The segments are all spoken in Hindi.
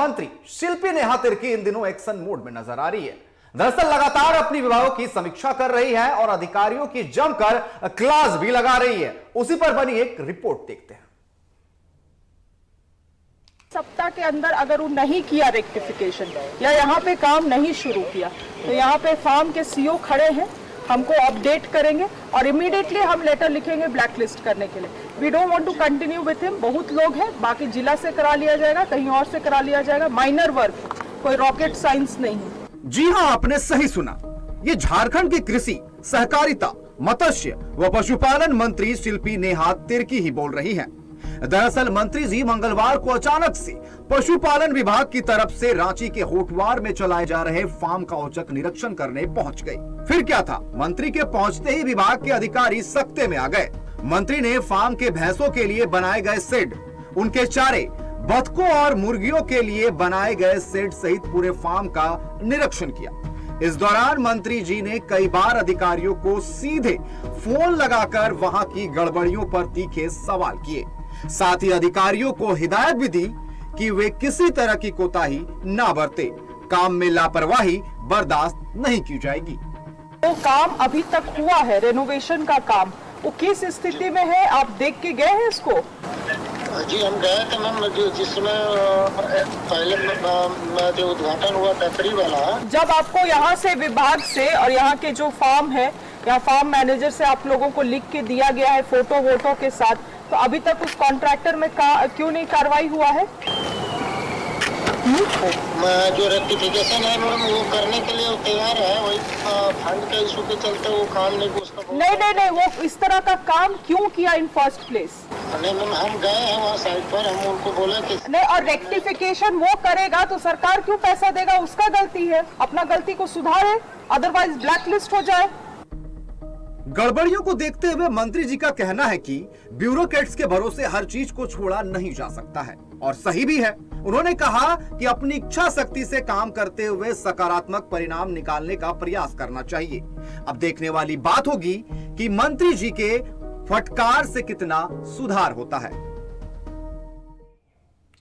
मंत्री शिल्पी नेहा तिर्की इन दिनों एक्शन मोड में नजर आ रही है। दरअसल लगातार अपनी विभागों की समीक्षा कर रही है और अधिकारियों की जमकर क्लास भी लगा रही है। उसी पर बनी एक रिपोर्ट देखते हैं। सप्ताह के अंदर अगर वो नहीं किया रेक्टिफिकेशन या यहाँ पे काम नहीं शुरू किया तो यहाँ पे फार्म के सीईओ खड़े हैं, हमको अपडेट करेंगे और इमीडिएटली हम लेटर लिखेंगे ब्लैक लिस्ट करने के लिए। We don't want to continue with him. बहुत लोग हैं, बाकी जिला से करा लिया जाएगा, कहीं और से करा लिया जाएगा, माइनर वर्क, कोई रॉकेट साइंस नहीं है। जी हां, आपने सही सुना। ये झारखंड की कृषि, सहकारिता, मत्स्य व पशुपालन मंत्री शिल्पी नेहा तिर्की ही बोल रही हैं। दरअसल मंत्री जी मंगलवार को अचानक से पशुपालन विभाग की तरफ से रांची के होटवार में चलाए जा रहे फार्म का औचक निरीक्षण करने पहुंच गई। फिर क्या था, मंत्री के पहुंचते ही विभाग के अधिकारी सख्ते में आ गए। मंत्री ने फार्म के भैंसों के लिए बनाए गए शेड, उनके चारे, बतखों और मुर्गियों के लिए बनाए गए शेड सहित पूरे फार्म का निरीक्षण किया। इस दौरान मंत्री जी ने कई बार अधिकारियों को सीधे फोन लगाकर वहां की गड़बड़ियों पर तीखे सवाल किए। साथ ही अधिकारियों को हिदायत भी दी कि वे किसी तरह की कोताही ना बरते। काम में लापरवाही बर्दाश्त नहीं की जाएगी। वो काम अभी तक हुआ है, रेनोवेशन का काम, वो किस स्थिति में है आप देख के गए हैं इसको? जी हम गए थे मैम, जिसमें पहले जो उद्घाटन हुआ टपरी वाला। जब आपको यहाँ से विभाग से और यहाँ के जो फार्म है या फार्म मैनेजर से आप लोगों को लिख के दिया गया है फोटो वोटो के साथ, तो अभी तक उस कॉन्ट्रैक्टर में क्यों नहीं कार्रवाई हुआ है? जो रेक्टिफिकेशन है मैम वो करने के लिए तैयार है, वही फंड के इशू के चलते वो काम नहीं नहीं, वो इस तरह का काम क्यों किया इन फर्स्ट प्लेस? नहीं मैम, हम गए हैं वहाँ साइट पर, हम उनको बोले कि नहीं, और रेक्टिफिकेशन वो करेगा तो सरकार क्यों पैसा देगा? उसका गलती है, अपना गलती को सुधारे, अदरवाइज ब्लैक लिस्ट हो जाए। गड़बड़ियों को देखते हुए मंत्री जी का कहना है कि ब्यूरोक्रेट्स के भरोसे हर चीज को छोड़ा नहीं जा सकता है, और सही भी है। उन्होंने कहा कि अपनी इच्छा शक्ति से काम करते हुए सकारात्मक परिणाम निकालने का प्रयास करना चाहिए। अब देखने वाली बात होगी कि मंत्री जी के फटकार से कितना सुधार होता है।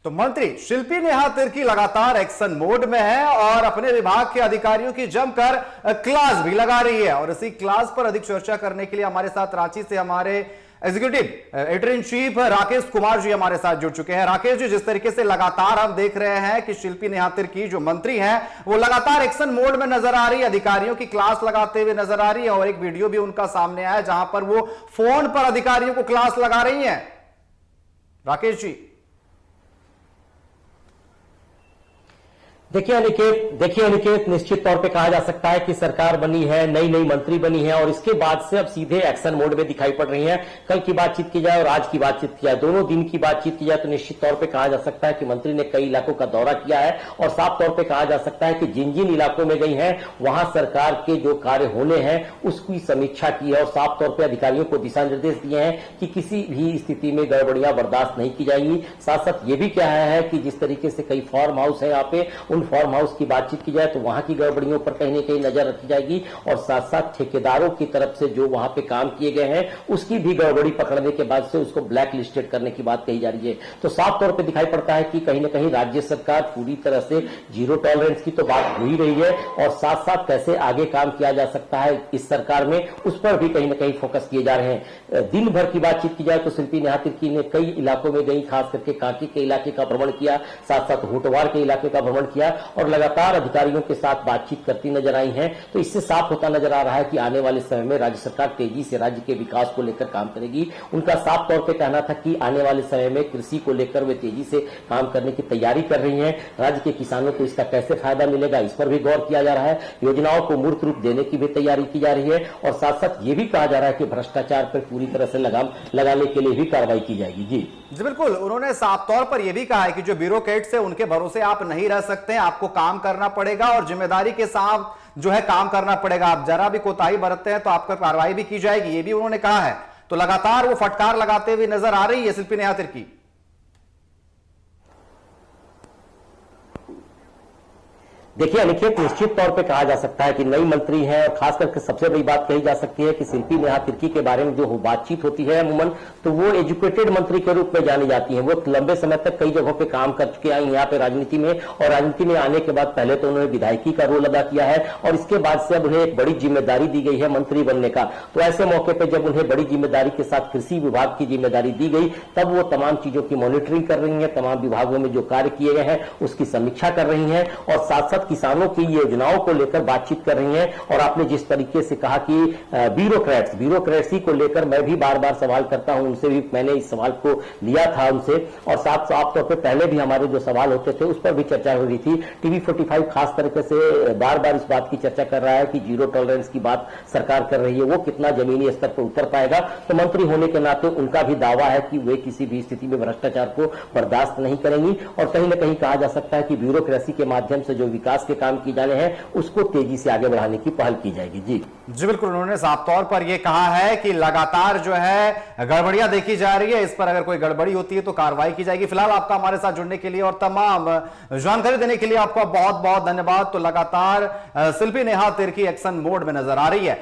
तो मंत्री शिल्पी नेहा तिर्की लगातार एक्शन मोड में है और अपने विभाग के अधिकारियों की जमकर क्लास भी लगा रही है। और इसी क्लास पर अधिक चर्चा करने के लिए हमारे साथ रांची से हमारे executive editor in chief Rakesh Kumar ji हमारे साथ जुड़ चुके हैं। राकेश जी, जिस तरीके से लगातार हम देख रहे हैं कि शिल्पी नेहा तिर्की जो मंत्री हैं वो लगातार एक्शन मोड में नजर आ रही है, अधिकारियों की क्लास लगाते हुए नजर आ रही है, और एक वीडियो भी उनका सामने आया जहां पर वो फोन पर अधिकारियों को क्लास लगा रही है। राकेश जी, देखिए अनिकेत, निश्चित तौर पे कहा जा सकता है कि सरकार बनी है, नई मंत्री बनी है और इसके बाद से अब सीधे एक्शन मोड में दिखाई पड़ रही है। कल की बातचीत की जाए और आज की बातचीत की जाए, दोनों दिन की बातचीत की जाए तो निश्चित तौर पे कहा जा सकता है कि मंत्री ने कई इलाकों का दौरा किया है और साफ तौर पे कहा जा सकता है कि जिन जिन इलाकों में गई है वहां सरकार के जो कार्य होने हैं उसकी समीक्षा की है और साफ तौर पर अधिकारियों को दिशा निर्देश दिए हैं कि किसी भी स्थिति में गड़बड़ियां बर्दाश्त नहीं की जाएंगी। साथ साथ ये भी कहा है कि जिस तरीके से कई फार्म हाउस है यहाँ पे, उन फार्म हाउस की बातचीत की जाए तो वहां की गड़बड़ियों पर कहीं न कहीं नजर रखी जाएगी और साथ साथ ठेकेदारों की तरफ से जो वहां पे काम किए गए हैं उसकी भी गड़बड़ी पकड़ने के बाद से उसको ब्लैक लिस्टेड करने की बात कही जा रही है। तो साफ तौर पे दिखाई पड़ता है कि कहीं न कहीं राज्य सरकार पूरी तरह से जीरो टॉलरेंस की तो बात हो ही रही है और साथ साथ कैसे आगे काम किया जा सकता है इस सरकार में, उस पर भी कहीं न कहीं फोकस किए जा रहे हैं। दिन भर की बातचीत की जाए तो शिल्पी नेहा तिर्की ने कई इलाकों में गई, खास करके कांके के इलाके का भ्रमण किया, साथ साथ होटवार के इलाके का भ्रमण किया और लगातार अधिकारियों के साथ बातचीत करती नजर आई हैं। तो इससे साफ होता नजर आ रहा है कि आने वाले समय में राज्य सरकार तेजी से राज्य के विकास को लेकर काम करेगी। उनका साफ तौर पे कहना था कि आने वाले समय में कृषि को लेकर वे तेजी से काम करने की तैयारी कर रही हैं। राज्य के किसानों को इसका कैसे फायदा मिलेगा इस पर भी गौर किया जा रहा है। योजनाओं को मूर्त रूप देने की भी तैयारी की जा रही है और साथ साथ ये भी कहा जा रहा है कि भ्रष्टाचार पर पूरी तरह से लगाम लगाने के लिए भी कार्रवाई की जाएगी। जी बिल्कुल, उन्होंने साफ तौर पर यह भी कहा है कि जो ब्यूरोक्रेट्स है उनके भरोसे आप नहीं रह सकते, आपको काम करना पड़ेगा और जिम्मेदारी के साथ जो है काम करना पड़ेगा। आप जरा भी कोताही बरतते हैं तो आपका कार्रवाई भी की जाएगी, ये भी उन्होंने कहा है। तो लगातार वो फटकार लगाते हुए नजर आ रही है शिल्पी नेहा तिर्की। देखिए अनिकेत, निश्चित तौर पे कहा जा सकता है कि नई मंत्री है और खास करके सबसे बड़ी बात कही जा सकती है कि शिल्पी नेहा तिर्की के बारे में जो बातचीत होती है अमूमन, तो वो एजुकेटेड मंत्री के रूप में जानी जाती है। वो लंबे समय तक कई जगहों पे काम कर चुके आई यहाँ पे राजनीति में, और राजनीति में आने के बाद पहले तो उन्होंने विधायकी का रोल अदा किया है और इसके बाद से अब उन्हें एक बड़ी जिम्मेदारी दी गई है मंत्री बनने का। तो ऐसे मौके पर जब उन्हें बड़ी जिम्मेदारी के साथ कृषि विभाग की जिम्मेदारी दी गई, तब वो तमाम चीजों की मॉनिटरिंग कर रही है, तमाम विभागों में जो कार्य किए गए हैं उसकी समीक्षा कर रही है और साथ साथ किसानों की योजनाओं को लेकर बातचीत कर रही हैं। और आपने जिस तरीके से कहा कि ब्यूरोक्रेसी को लेकर मैं भी बार बार सवाल करता हूं, उनसे भी मैंने इस सवाल को लिया था उनसे, और साफ तौर पे पहले भी हमारे जो सवाल होते थे उस पर भी चर्चा हो रही थी। टीवी 45 खास तरीके से बार बार इस बात की चर्चा कर रहा है कि जीरो टॉलरेंस की बात सरकार कर रही है, वो कितना जमीनी स्तर पर उतर पाएगा। तो मंत्री होने के नाते उनका भी दावा है कि वे किसी भी स्थिति में भ्रष्टाचार को बर्दाश्त नहीं करेंगी और कहीं ना कहीं कहा जा सकता है कि ब्यूरोक्रेसी के माध्यम से जो विकास के काम किए जाने हैं उसको तेजी से आगे बढ़ाने की पहल की जाएगी। जी बिल्कुल, उन्होंने साफ तौर पर यह कहा है कि लगातार जो है गड़बड़ियां देखी जा रही है, इस पर अगर कोई गड़बड़ी होती है तो कार्रवाई की जाएगी। फिलहाल आपका हमारे साथ जुड़ने के लिए और तमाम जानकारी देने के लिए आपका बहुत बहुत धन्यवाद। तो लगातार शिल्पी नेहा तिर्की एक्शन मोड में नजर आ रही है।